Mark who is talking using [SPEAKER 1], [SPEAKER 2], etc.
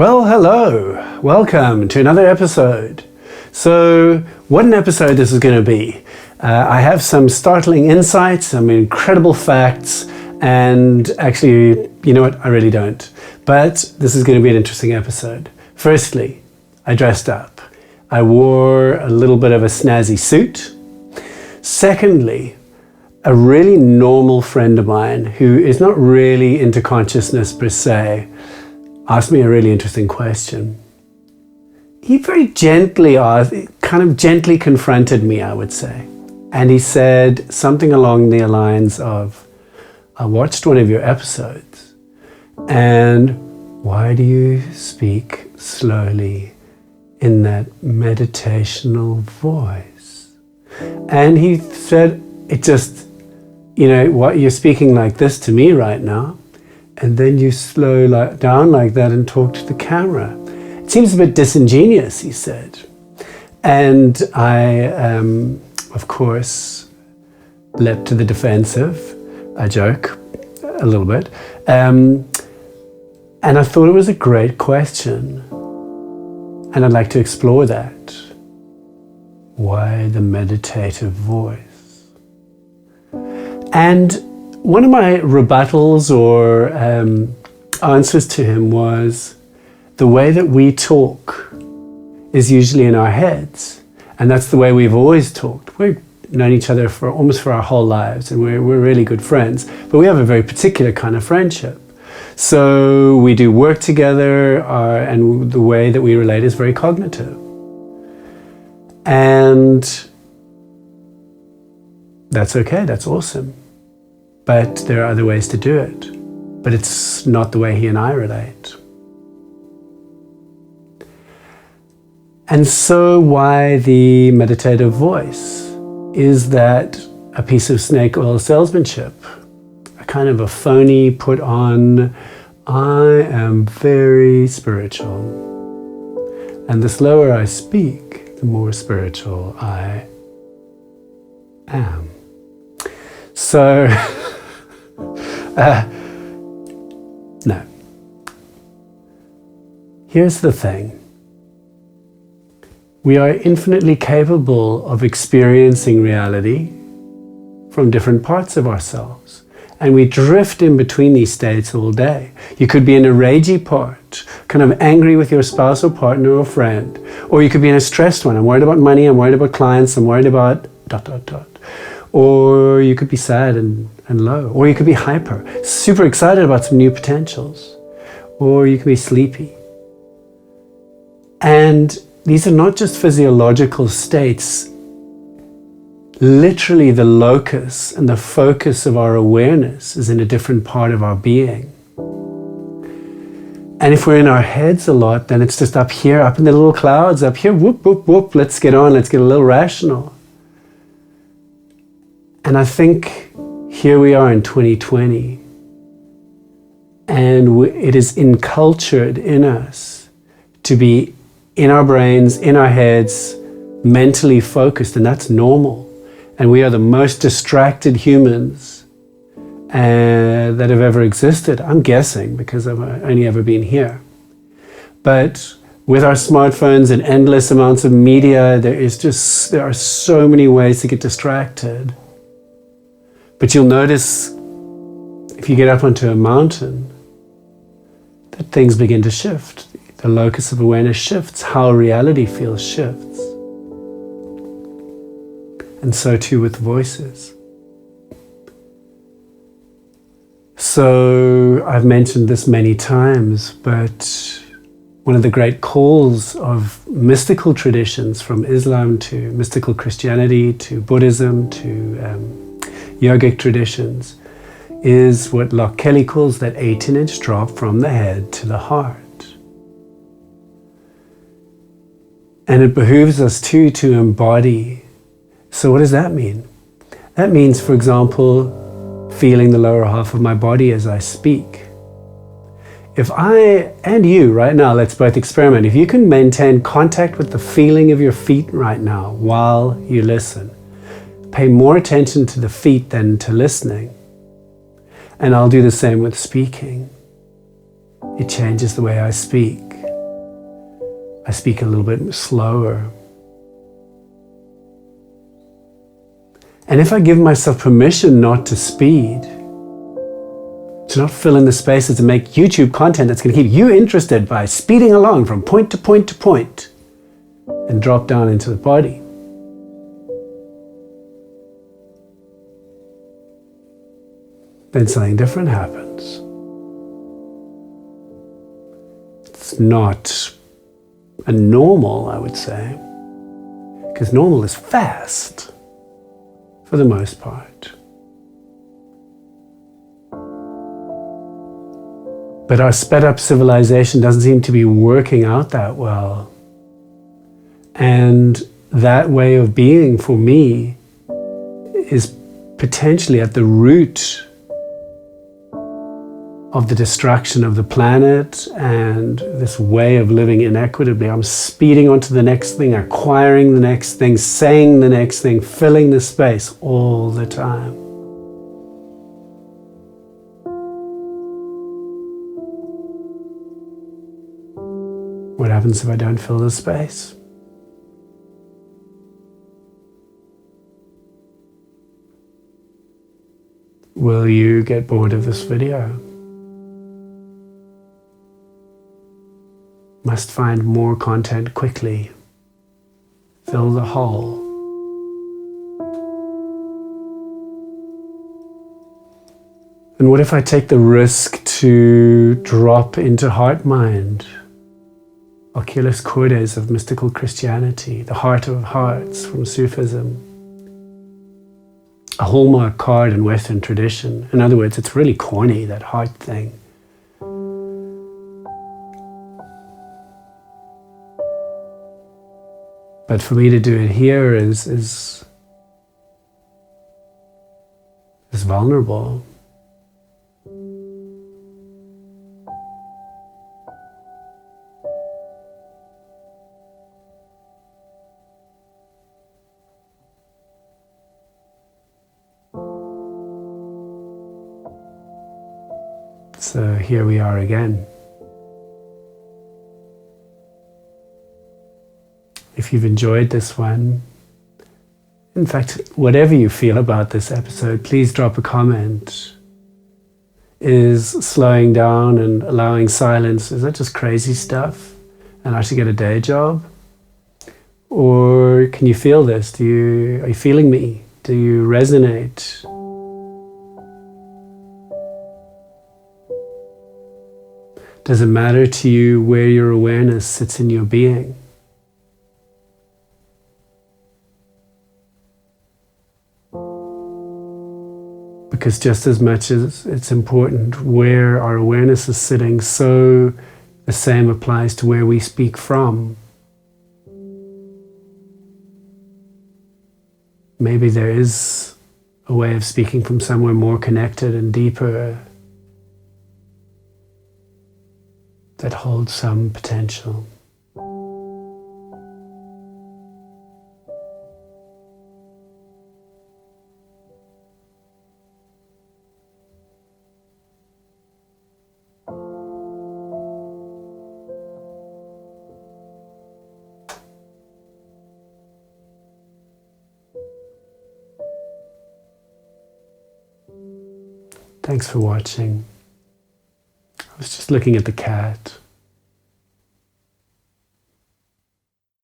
[SPEAKER 1] Well, hello. Welcome to another episode. So, what an episode this is going to be. I have some startling insights, some incredible facts, and actually, you know what? I really don't. But this is going to be an interesting episode. Firstly, I dressed up. I wore a little bit of a snazzy suit. Secondly, a really normal friend of mine who is not really into consciousness per se asked me a really interesting question. He very gently asked, kind of gently confronted me, I would say. And he said something along the lines of, I watched one of your episodes, and why do you speak slowly in that meditational voice? And he said, it just, you know, what you're speaking like this to me right now, and then you slow down like that and talk to the camera. It seems a bit disingenuous, he said. And I, of course, leapt to the defensive. I joke a little bit. And I thought it was a great question. And I'd like to explore that. Why the meditative voice? And one of my rebuttals or answers to him was, the way that we talk is usually in our heads. And that's the way we've always talked. We've known each other for almost for our whole lives, and we're really good friends. But we have a very particular kind of friendship. So we do work together, and the way that we relate is very cognitive. And that's okay, that's awesome. But there are other ways to do it. But it's not the way he and I relate. And so why the meditative voice? Is that a piece of snake oil salesmanship? A kind of a phony put on, I am very spiritual. And the slower I speak, the more spiritual I am. So, no. Here's the thing. We are infinitely capable of experiencing reality from different parts of ourselves. And we drift in between these states all day. You could be in a ragey part, kind of angry with your spouse or partner or friend. Or you could be in a stressed one. I'm worried about money, I'm worried about clients, I'm worried about ... Or you could be sad and low. Or you could be hyper, super excited about some new potentials. Or you could be sleepy. And these are not just physiological states. Literally the locus and the focus of our awareness is in a different part of our being. And if we're in our heads a lot, then it's just up here, up in the little clouds, up here, whoop, whoop, whoop, let's get on, let's get a little rational. And I think here we are in 2020, and it is encultured in us to be in our brains, in our heads, mentally focused, and that's normal. And we are the most distracted humans that have ever existed, I'm guessing, because I've only ever been here. But with our smartphones and endless amounts of media, there are so many ways to get distracted. But you'll notice, if you get up onto a mountain, that things begin to shift. The locus of awareness shifts, how reality feels shifts. And so too with voices. So I've mentioned this many times, but one of the great calls of mystical traditions, from Islam to mystical Christianity to Buddhism to yogic traditions, is what Locke Kelly calls that 18-inch drop from the head to the heart. And it behooves us too to embody. So what does that mean? That means, for example, feeling the lower half of my body as I speak. If I, and you right now, let's both experiment. If you can maintain contact with the feeling of your feet right now while you listen, pay more attention to the feet than to listening. And I'll do the same with speaking. It changes the way I speak. I speak a little bit slower. And if I give myself permission not to speed, to not fill in the spaces to make YouTube content that's going to keep you interested by speeding along from point to point to point and drop down into the body, then something different happens. It's not a normal, I would say, because normal is fast for the most part. But our sped up civilization doesn't seem to be working out that well. And that way of being for me is potentially at the root of the destruction of the planet and this way of living inequitably. I'm speeding on to the next thing, acquiring the next thing, saying the next thing, filling the space all the time. What happens if I don't fill the space? Will you get bored of this video? Must find more content quickly. Fill the hole. And what if I take the risk to drop into heart-mind, oculus cordes of mystical Christianity, the heart of hearts from Sufism, a hallmark card in Western tradition. In other words, it's really corny, that heart thing. But for me to do it here is vulnerable. So here we are again. If you've enjoyed this one, in fact, whatever you feel about this episode, please drop a comment. Is slowing down and allowing silence, is that just crazy stuff and I should get a day job? Or can you feel this? Are you feeling me? Do you resonate? Does it matter to you where your awareness sits in your being? Because just as much as it's important where our awareness is sitting, so the same applies to where we speak from. Maybe there is a way of speaking from somewhere more connected and deeper that holds some potential. Thanks for watching. I was just looking at the cat.